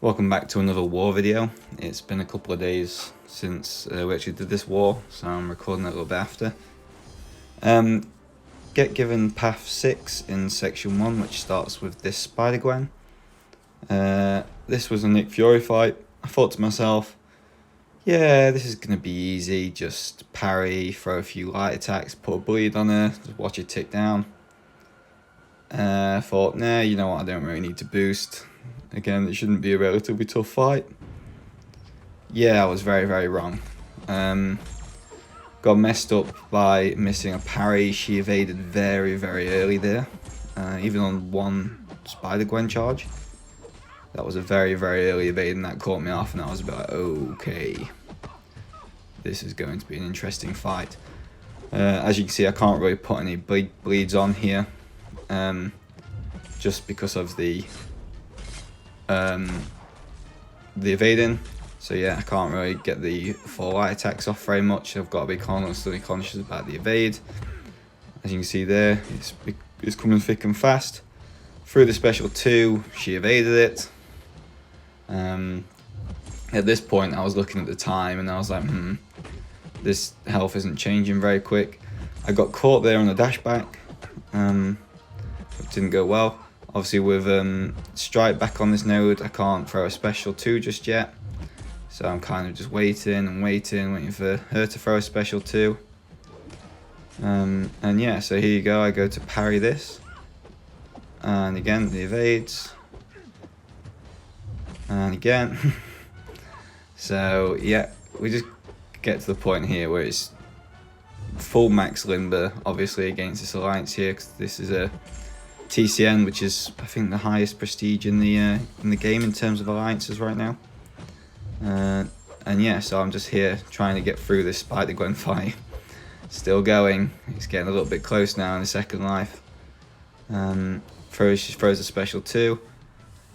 Welcome back to another war video. It's been a couple of days since we actually did this war, so I'm recording it a little bit after. Get given path 6 in section 1, which starts with this SpiderGwen. This was a Nick Fury fight. I thought to myself, yeah, this is going to be easy, just parry, throw a few light attacks, put a bleed on her, just watch it tick down. I thought, nah, you know what, I don't really need to boost. Again, it shouldn't be a relatively tough fight. Yeah, I was very, very wrong. Got messed up by missing a parry. She evaded very, very early there. Even on one SpiderGwen charge. That was a very, very early evade, and that caught me off, and I was a bit like, okay. This is going to be an interesting fight. As you can see, I can't really put any bleeds on here. Just because of the evading, so yeah, I can't really get the full light attacks off very much. I've got to be constantly conscious about the evade. As you can see there, it's coming thick and fast. Through the special 2, she evaded it. At this point, I was looking at the time and I was like, this health isn't changing very quick. I got caught there on the dash back. It didn't go well. Obviously with strike back on this node, I can't throw a special 2 just yet. So I'm kind of just waiting for her to throw a special 2. And yeah, so here you go, I go to parry this. And again, the evades. And again. So yeah, we just get to the point here where it's full max limber, obviously, against this alliance here, because this is a TCN, which is, I think, the highest prestige in the game in terms of alliances right now. And yeah, so I'm just here trying to get through this SpiderGwen fight. Still going. It's getting a little bit close now in the second life. She throws a special 2.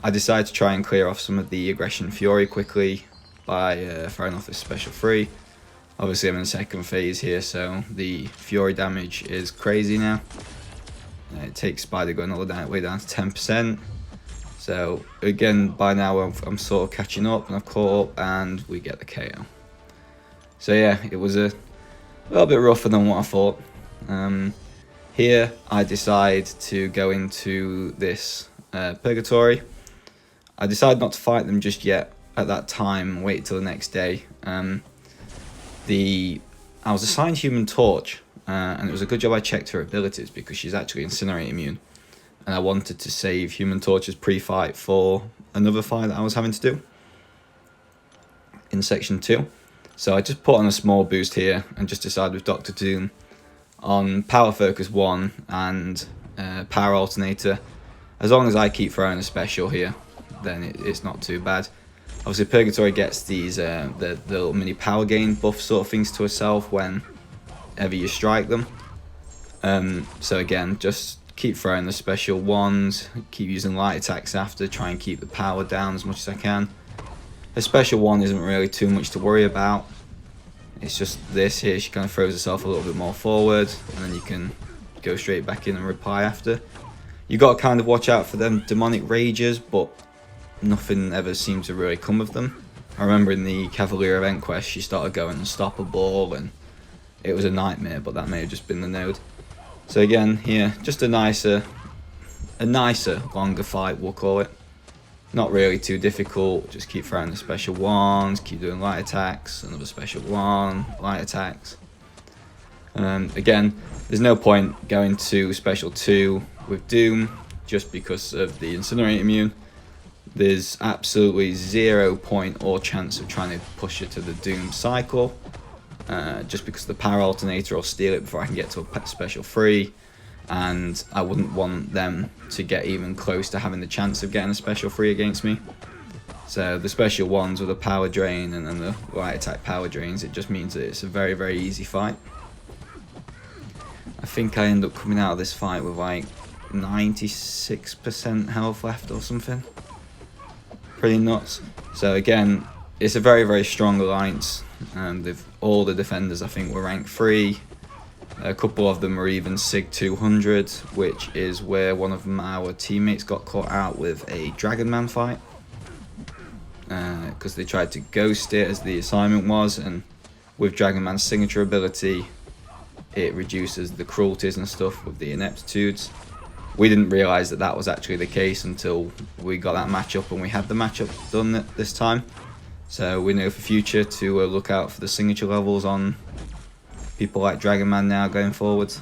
I decide to try and clear off some of the aggression Fury quickly by throwing off this special 3. Obviously, I'm in the second phase here, so the Fury damage is crazy now. It takes SpiderGwen all the way down to 10%. So again, by now I'm sort of catching up, and I've caught up, and we get the KO. So yeah, it was a little bit rougher than what I thought. Here I decide to go into this purgatory. I decided not to fight them just yet at that time. Wait till the next day. I was assigned Human Torch. And it was a good job I checked her abilities, because she's actually Incinerate immune. And I wanted to save Human Torch's pre-fight for another fight that I was having to do in section 2. So I just put on a small boost here and just decided with Dr. Doom on Power Focus 1 and Power Alternator. As long as I keep throwing a special here, then it's not too bad. Obviously Purgatory gets these the little mini power gain buff sort of things to herself whenever you strike them. So again, just keep throwing the special 1s, keep using light attacks after, try and keep the power down as much as I can. A special 1 isn't really too much to worry about. It's just this here, she kind of throws herself a little bit more forward, and then you can go straight back in and reply after. You got to kind of watch out for them demonic rages, but nothing ever seemed to really come of them. I remember in the Cavalier event quest, she started going unstoppable, and it was a nightmare, but that may have just been the node. So again, here, just a nicer, longer fight, we'll call it. Not really too difficult, just keep throwing the special 1s, keep doing light attacks, another special 1, light attacks. Again, there's no point going to special 2 with Doom, just because of the Incinerate immune. There's absolutely 0 point or chance of trying to push it to the Doom cycle. Just because the Power Alternator will steal it before I can get to a special 3, and I wouldn't want them to get even close to having the chance of getting a special 3 against me. So the special 1s with a power drain and then the light attack power drains, it just means that it's a very, very easy fight. I think I end up coming out of this fight with like 96% health left or something. Pretty nuts. So again, it's a very, very strong alliance. All the defenders, I think, were rank 3. A couple of them were even Sig 200, which is where one of our teammates got caught out with a Dragon Man fight. because they tried to ghost it as the assignment was, and with Dragon Man's signature ability, it reduces the cruelties and stuff with the ineptitudes. We didn't realise that that was actually the case until we got that matchup and we had the matchup done this time. So we know for future to look out for the signature levels on people like Dragon Man now going forward.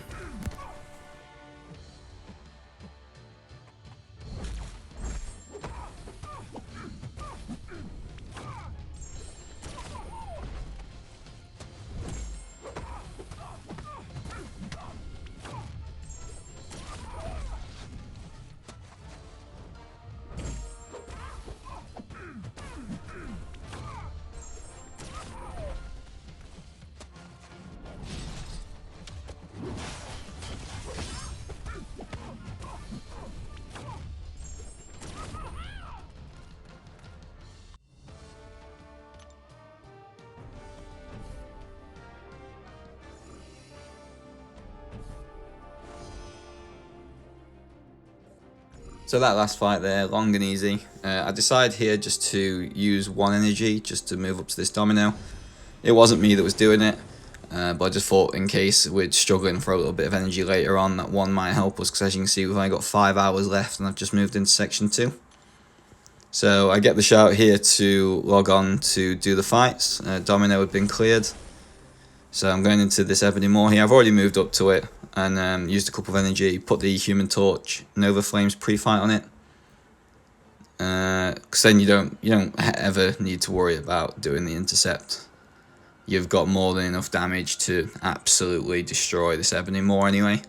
So that last fight there, long and easy. I decided here just to use one energy just to move up to this domino. It wasn't me that was doing it, but I just thought in case we're struggling for a little bit of energy later on, that one might help us, because as you can see we've only got 5 hours left and I've just moved into section 2. So I get the shout here to log on to do the fights. Domino had been cleared. So I'm going into this Ebony Maw here. I've already moved up to it and used a couple of energy, put the Human Torch Nova Flames pre-fight on it. Because then you don't ever need to worry about doing the intercept. You've got more than enough damage to absolutely destroy this Ebony Maw anyway.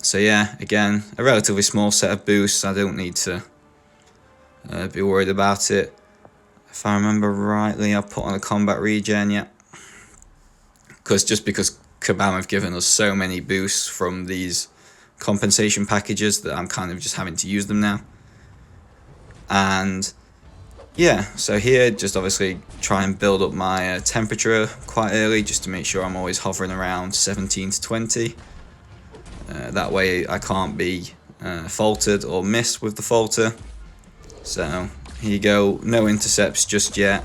So yeah, again, a relatively small set of boosts. I don't need to be worried about it. If I remember rightly, I put on a combat regen, yeah. Because Kabam have given us so many boosts from these compensation packages that I'm kind of just having to use them now. And yeah, so here just obviously try and build up my temperature quite early, just to make sure I'm always hovering around 17 to 20. That way I can't be faltered or missed with the falter. So here you go, no intercepts just yet.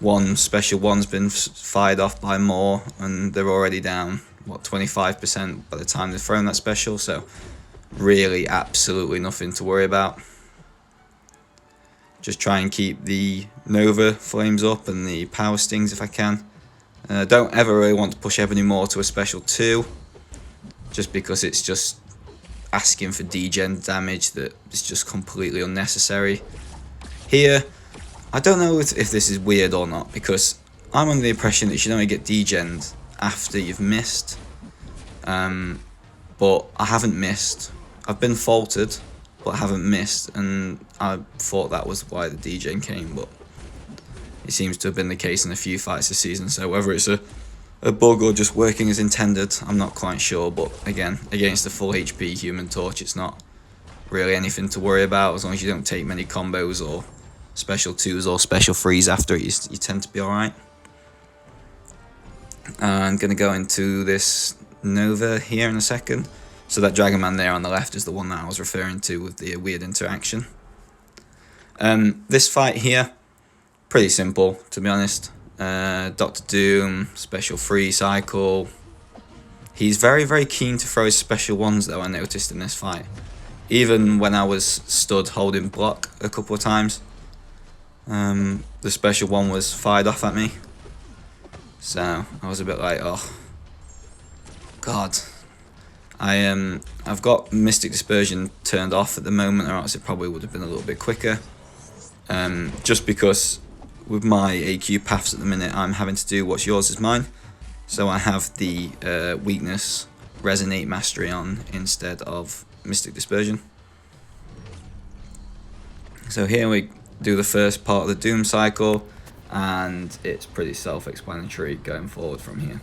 One special one's been fired off by Maw, and they're already down, what, 25% by the time they've thrown that special, so really absolutely nothing to worry about. Just try and keep the Nova Flames up and the Power Stings if I can. Don't ever really want to push Ebony Maw to a special 2, just because it's just asking for degen damage that is just completely unnecessary. Here, I don't know if this is weird or not, because I'm under the impression that you should only get degened after you've missed. But I haven't missed. I've been faltered, but I haven't missed, and I thought that was why the degen came, but it seems to have been the case in a few fights this season, so whether it's a bug or just working as intended, I'm not quite sure. But again, against the full HP Human Torch, it's not really anything to worry about, as long as you don't take many combos or special 2s or special 3s after it, you tend to be alright. I'm going to go into this Nova here in a second. So that Dragon Man there on the left is the one that I was referring to with the weird interaction. This fight here, pretty simple to be honest. Dr. Doom, special 3 cycle. He's very, very keen to throw his special 1s though, I noticed in this fight. Even when I was stood holding block a couple of times. The special 1 was fired off at me, so I was a bit like, oh god. I've got Mystic Dispersion turned off at the moment, or else it probably would have been a little bit quicker. Just because with my AQ paths at the minute, I'm having to do what's yours is mine, so I have the weakness Resonate Mastery on instead of Mystic Dispersion. So here we do the first part of the Doom cycle, and it's pretty self-explanatory going forward from here.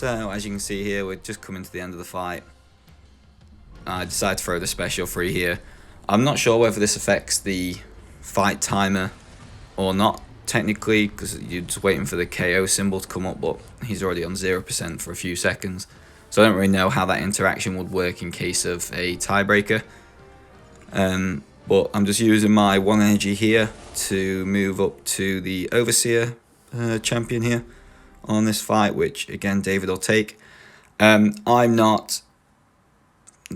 So as you can see here, we're just coming to the end of the fight. I decided to throw the special free here. I'm not sure whether this affects the fight timer or not, technically, because you're just waiting for the KO symbol to come up, but he's already on 0% for a few seconds. So I don't really know how that interaction would work in case of a tiebreaker. But I'm just using my 1 energy here to move up to the Overseer champion here on this fight, which again David will take. I'm not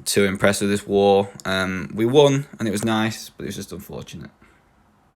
too impressed with this war. We won and it was nice, but it was just unfortunate.